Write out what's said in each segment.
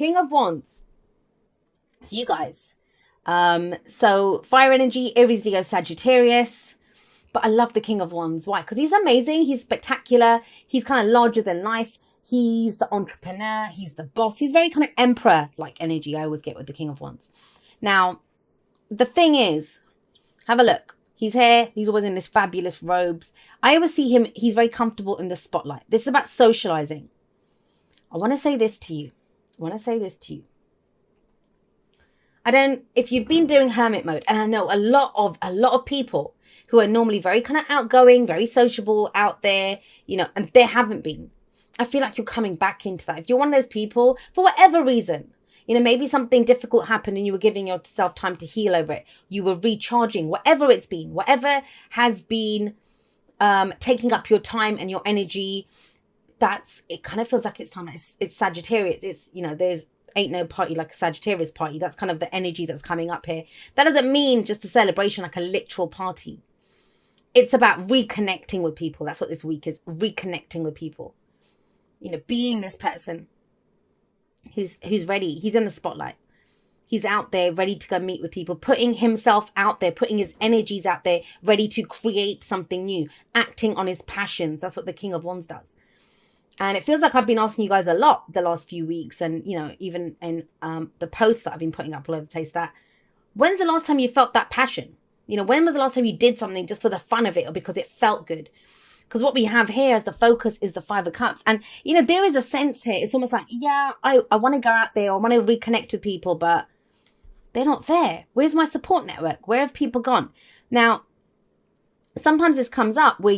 King of Wands. So you guys. So fire energy, Aries, Leo, Sagittarius. But I love the King of Wands. Why? Because he's amazing. He's spectacular. He's kind of larger than life. He's the entrepreneur. He's the boss. He's very kind of emperor-like energy I always get with the King of Wands. Now, the thing is, have a look. He's here. He's always in this fabulous robes. I always see him. He's very comfortable in the spotlight. This is about socializing. I want to say this to you. If you've been doing hermit mode, and I know a lot of people who are normally very kind of outgoing, very sociable out there, and they haven't been. I feel like you're coming back into that. If you're one of those people, for whatever reason, maybe something difficult happened and you were giving yourself time to heal over it. You were recharging, whatever it's been, whatever has been taking up your time and your energy. It kind of feels like it's time. It's Sagittarius. It's, there's ain't no party like a Sagittarius party. That's kind of the energy that's coming up here. That doesn't mean just a celebration, like a literal party. It's about reconnecting with people. That's what this week is, reconnecting with people. Being this person who's ready. He's in the spotlight. He's out there ready to go meet with people, putting himself out there, putting his energies out there, ready to create something new, acting on his passions. That's what the King of Wands does. And it feels like I've been asking you guys a lot the last few weeks, and, even in the posts that I've been putting up all over the place, that when's the last time you felt that passion? When was the last time you did something just for the fun of it or because it felt good? Because what we have here as the focus is the Five of Cups. And, there is a sense here. It's almost like, yeah, I want to go out there. I want to reconnect with people, but they're not there. Where's my support network? Where have people gone? Now, sometimes this comes up where,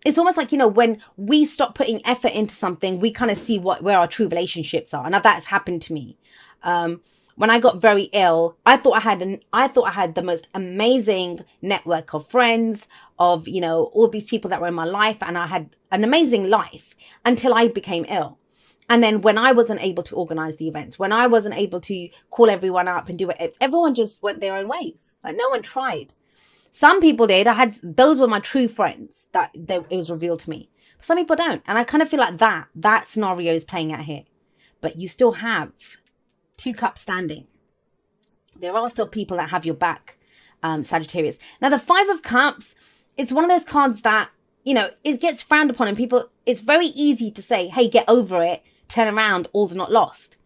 it's almost like, when we stop putting effort into something, we kind of see where our true relationships are. Now, that's happened to me. When I got very ill, I thought I had the most amazing network of friends, of, all these people that were in my life, and I had an amazing life until I became ill. And then when I wasn't able to organize the events, when I wasn't able to call everyone up and do it, everyone just went their own ways. Like, no one tried. Some people did. Those were my true friends it was revealed to me. But some people don't. And I kind of feel like that scenario is playing out here. But you still have 2 cups standing. There are still people that have your back, Sagittarius. Now, the 5 of Cups, it's one of those cards that, it gets frowned upon, and people, it's very easy to say, hey, get over it, turn around, all's not lost.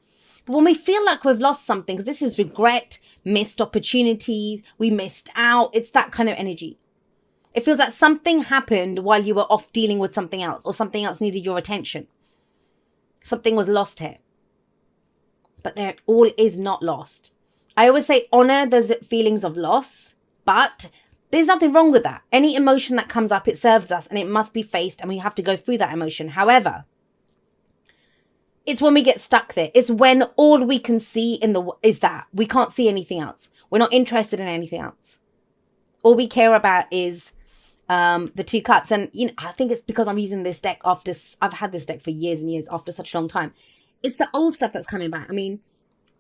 But when we feel like we've lost something, because this is regret, missed opportunities, we missed out, it's that kind of energy. It feels like something happened while you were off dealing with something else, or something else needed your attention. Something was lost here. But there all is not lost. I always say honor those feelings of loss, but there's nothing wrong with that. Any emotion that comes up, it serves us and it must be faced, and we have to go through that emotion. However, it's when we get stuck there. It's when all we can see is that we can't see anything else. We're not interested in anything else. All we care about is the 2 cups. And I think it's because I'm using this deck after I've had this deck for years and years, after such a long time. It's the old stuff that's coming back. I mean,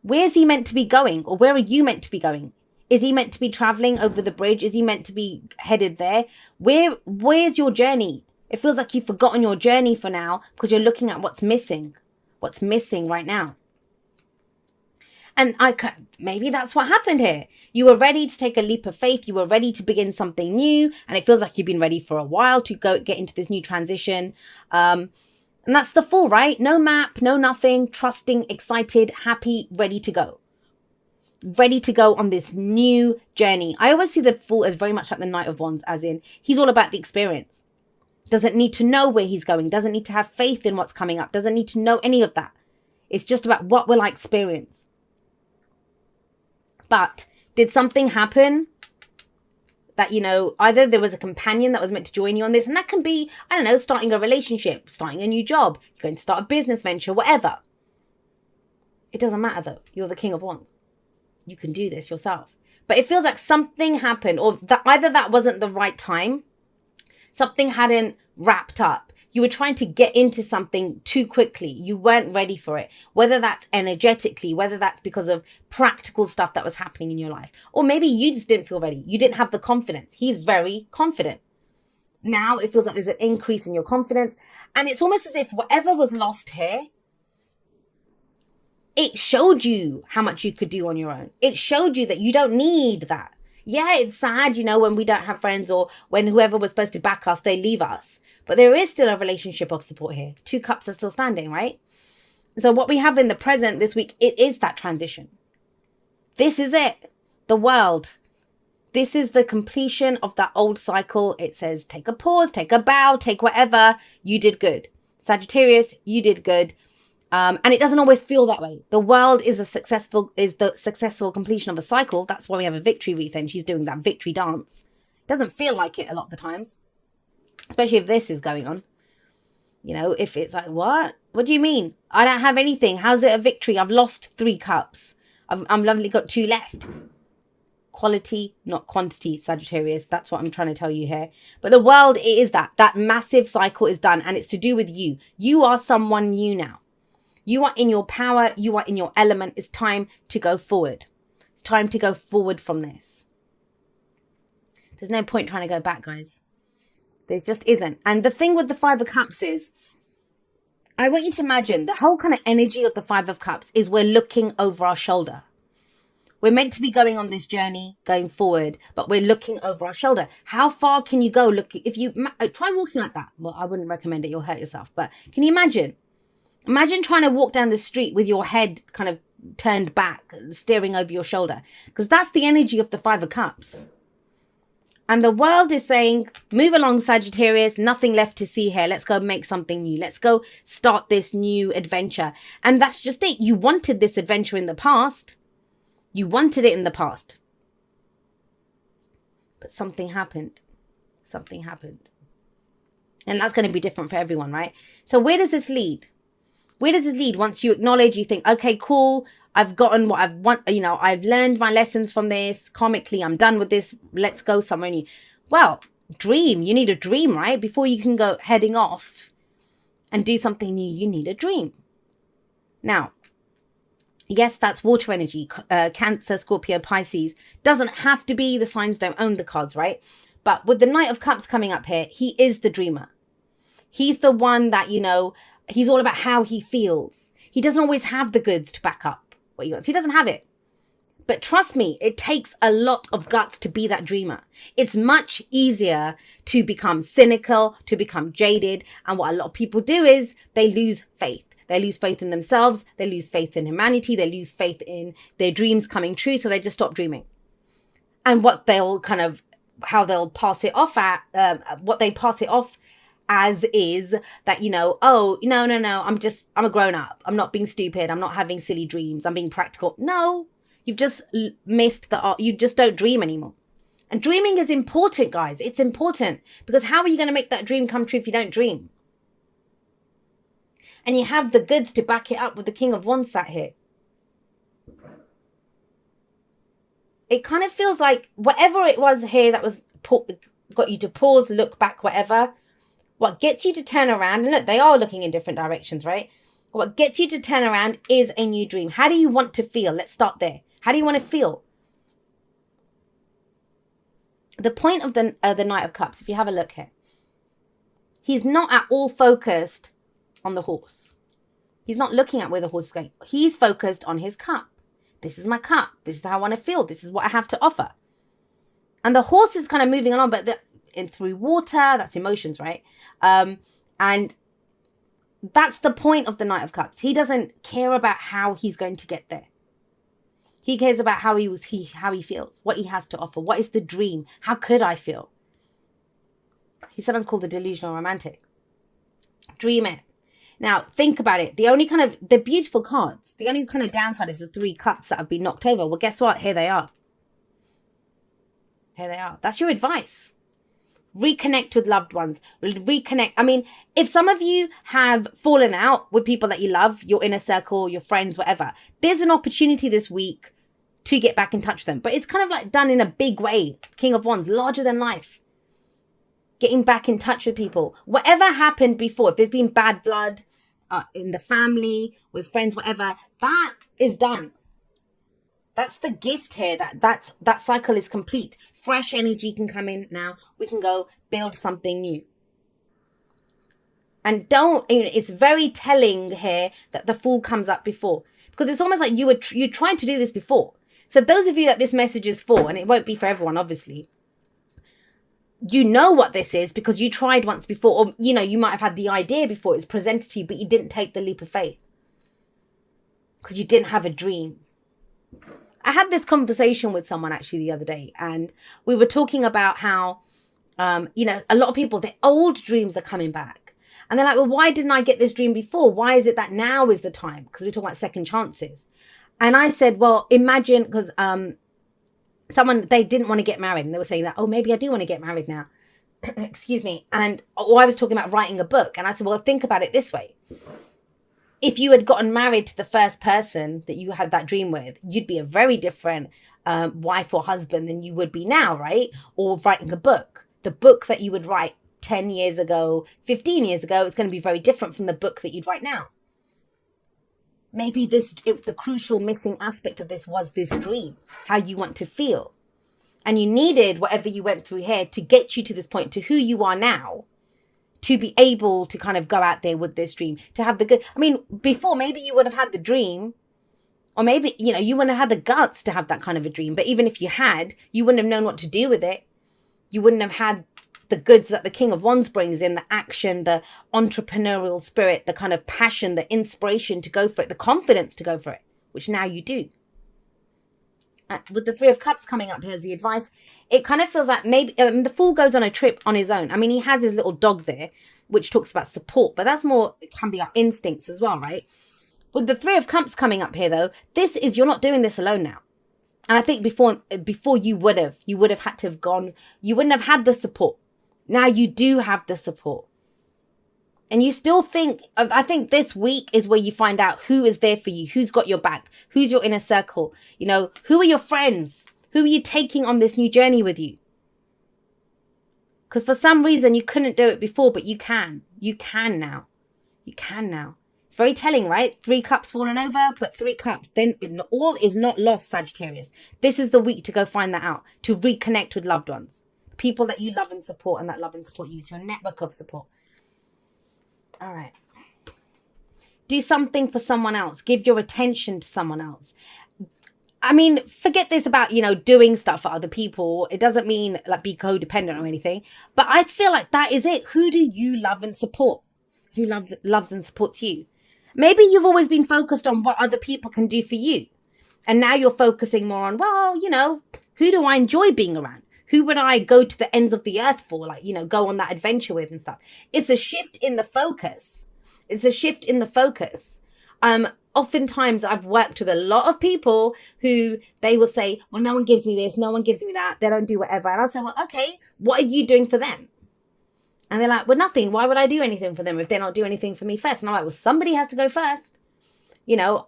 where's he meant to be going? Or where are you meant to be going? Is he meant to be traveling over the bridge? Is he meant to be headed there? Where's your journey? It feels like you've forgotten your journey for now because you're looking at what's missing right now. And maybe that's what happened here. You were ready to take a leap of faith. You were ready to begin something new. And it feels like you've been ready for a while to get into this new transition. And that's the Fool, right? No map, no nothing, trusting, excited, happy, ready to go. Ready to go on this new journey. I always see the Fool as very much like the Knight of Wands, as in he's all about the experience. Doesn't need to know where he's going. Doesn't need to have faith in what's coming up. Doesn't need to know any of that. It's just about what will I experience. But did something happen that, either there was a companion that was meant to join you on this, and that can be, I don't know, starting a relationship, starting a new job, you're going to start a business venture, whatever. It doesn't matter though. You're the King of Wands. You can do this yourself. But it feels like something happened, or that either that wasn't the right time, something hadn't wrapped up. You were trying to get into something too quickly. You weren't ready for it. Whether that's energetically, whether that's because of practical stuff that was happening in your life. Or maybe you just didn't feel ready. You didn't have the confidence. He's very confident. Now it feels like there's an increase in your confidence. And it's almost as if whatever was lost here, it showed you how much you could do on your own. It showed you that you don't need that. Yeah, it's sad, when we don't have friends, or when whoever was supposed to back us, they leave us. But there is still a relationship of support here. 2 cups are still standing, right? So what we have in the present this week, it is that transition. This is it. The world. This is the completion of that old cycle. It says, take a pause, take a bow, take whatever. You did good. Sagittarius, you did good. And it doesn't always feel that way. The world is the successful completion of a cycle. That's why we have a victory wreath, and she's doing that victory dance. It doesn't feel like it a lot of the times, especially if this is going on. If it's like, what do you mean? I don't have anything. How's it a victory? I've lost 3 cups. I'm lovely got 2 left. Quality, not quantity, Sagittarius. That's what I'm trying to tell you here. But the world, it is that massive cycle is done, and it's to do with you. You are someone new now. You are in your power. You are in your element. It's time to go forward. It's time to go forward from this. There's no point trying to go back, guys. There just isn't. And the thing with the 5 of Cups is, I want you to imagine the whole kind of energy of the 5 of Cups is we're looking over our shoulder. We're meant to be going on this journey, going forward, but we're looking over our shoulder. How far can you go? If you try walking like that. Well, I wouldn't recommend it. You'll hurt yourself. But can you imagine? Imagine trying to walk down the street with your head kind of turned back, staring over your shoulder. Because that's the energy of the 5 of Cups. And the world is saying, move along, Sagittarius. Nothing left to see here. Let's go make something new. Let's go start this new adventure. And that's just it. You wanted this adventure in the past. You wanted it in the past. But something happened. Something happened. And that's going to be different for everyone, right? So where does this lead? Where does this lead? Once you acknowledge, you think, okay, cool. I've gotten what I've want. I've learned my lessons from this. Karmically, I'm done with this. Let's go somewhere new. Well, dream. You need a dream, right? Before you can go heading off and do something new, you need a dream. Now, yes, that's water energy. Cancer, Scorpio, Pisces. Doesn't have to be. The signs don't own the cards, right? But with the Knight of Cups coming up here, he is the dreamer. He's the one that, he's all about how he feels. He doesn't always have the goods to back up what he wants. He doesn't have it. But trust me, it takes a lot of guts to be that dreamer. It's much easier to become cynical, to become jaded. And what a lot of people do is they lose faith. They lose faith in themselves. They lose faith in humanity. They lose faith in their dreams coming true. So they just stop dreaming. And what they'll how they'll pass it off what they pass it off as is that, oh, no, I'm a grown up. I'm not being stupid. I'm not having silly dreams. I'm being practical. No, you've just missed the art. You just don't dream anymore. And dreaming is important, guys. It's important because how are you going to make that dream come true if you don't dream? And you have the goods to back it up with the King of Wands sat here. It kind of feels like whatever it was here that was got you to pause, look back, whatever. What gets you to turn around, and look, they are looking in different directions, right? What gets you to turn around is a new dream. How do you want to feel? Let's start there. How do you want to feel? The point of the Knight of Cups, if you have a look here, he's not at all focused on the horse. He's not looking at where the horse is going. He's focused on his cup. This is my cup. This is how I want to feel. This is what I have to offer. And the horse is kind of moving along, but through water, that's emotions, right? And that's the point of the Knight of Cups. He doesn't care about how he's going to get there. He cares about how he feels, what he has to offer. What is the dream? How could I feel? He's sometimes called the delusional romantic. Dream it. Now, think about it. They're beautiful cards. The only kind of downside is the 3 cups that have been knocked over. Well, guess what? Here they are. Here they are. That's your advice. Reconnect with loved ones. Reconnect. I mean, if some of you have fallen out with people that you love, your inner circle, your friends, whatever, there's an opportunity this week to get back in touch with them. But it's kind of like done in a big way. King of Wands, larger than life. Getting back in touch with people. Whatever happened before, if there's been bad blood in the family, with friends, whatever, that is done. That's the gift here. That cycle is complete. Fresh energy can come in now. We can go build something new. And it's very telling here that the Fool comes up before, because it's almost like you tried to do this before. So those of you that this message is for, and it won't be for everyone, obviously, you know what this is because you tried once before, or, you might have had the idea before it was presented to you, but you didn't take the leap of faith because you didn't have a dream. I had this conversation with someone actually the other day, and we were talking about how, a lot of people, their old dreams are coming back. And they're like, well, why didn't I get this dream before? Why is it that now is the time? Because we're talking about second chances. And I said, well, imagine, because they didn't want to get married. And they were saying that, oh, maybe I do want to get married now. Excuse me. And I was talking about writing a book. And I said, well, think about it this way. If you had gotten married to the first person that you had that dream with, you'd be a very different wife or husband than you would be now, right? Or writing a book. The book that you would write 10 years ago, 15 years ago, it's going to be very different from the book that you'd write now. Maybe the crucial missing aspect of this was this dream, how you want to feel. And you needed whatever you went through here to get you to this point, to who you are now, to be able to kind of go out there with this dream, to have the good. I mean, before, maybe you would have had the dream, or maybe, you wouldn't have had the guts to have that kind of a dream. But even if you had, you wouldn't have known what to do with it. You wouldn't have had the goods that the King of Wands brings in, the action, the entrepreneurial spirit, the kind of passion, the inspiration to go for it, the confidence to go for it, which now you do. With the Three of Cups coming up, here's the advice. It kind of feels like maybe the Fool goes on a trip on his own. I mean, he has his little dog there, which talks about support, but that's more, it can be our instincts as well, right? With the Three of Cups coming up here, though, you're not doing this alone now. And I think before you would have had to have gone, you wouldn't have had the support. Now you do have the support. And you still I think this week is where you find out who is there for you, who's got your back, who's your inner circle, who are your friends, who are you taking on this new journey with you? Because for some reason you couldn't do it before, but you can. You can now. You can now. It's very telling, right? 3 cups fallen over, but 3 cups. Then all is not lost, Sagittarius. This is the week to go find that out, to reconnect with loved ones, people that you love and support and that love and support you. It's your network of support. All right. Do something for someone else. Give your attention to someone else. I mean, forget this about, doing stuff for other people. It doesn't mean like be codependent or anything. But I feel like that is it. Who do you love and support? Who loves and supports you? Maybe you've always been focused on what other people can do for you. And now you're focusing more on, well, who do I enjoy being around? Who would I go to the ends of the earth for? Like, go on that adventure with and stuff. It's a shift in the focus. Oftentimes I've worked with a lot of people who they will say, well, no one gives me this, no one gives me that. They don't do whatever. And I'll say, well, okay, what are you doing for them? And they're like, well, nothing. Why would I do anything for them if they're not doing anything for me first? And I'm like, well, somebody has to go first. I'll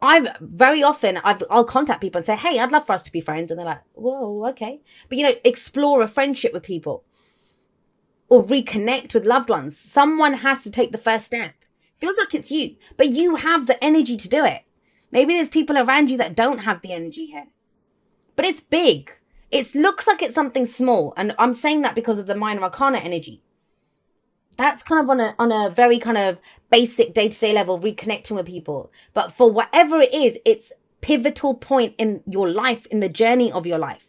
contact people and say, hey, I'd love for us to be friends. And they're like, whoa, okay. But, explore a friendship with people or reconnect with loved ones. Someone has to take the first step. Feels like it's you, but you have the energy to do it. Maybe there's people around you that don't have the energy here, but it's big. It looks like it's something small. And I'm saying that because of the minor arcana energy. That's kind of on a very kind of basic day-to-day level, reconnecting with people. But for whatever it is, it's pivotal point in your life, in the journey of your life.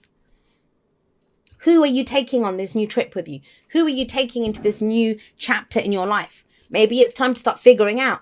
Who are you taking on this new trip with you? Who are you taking into this new chapter in your life? Maybe it's time to start figuring out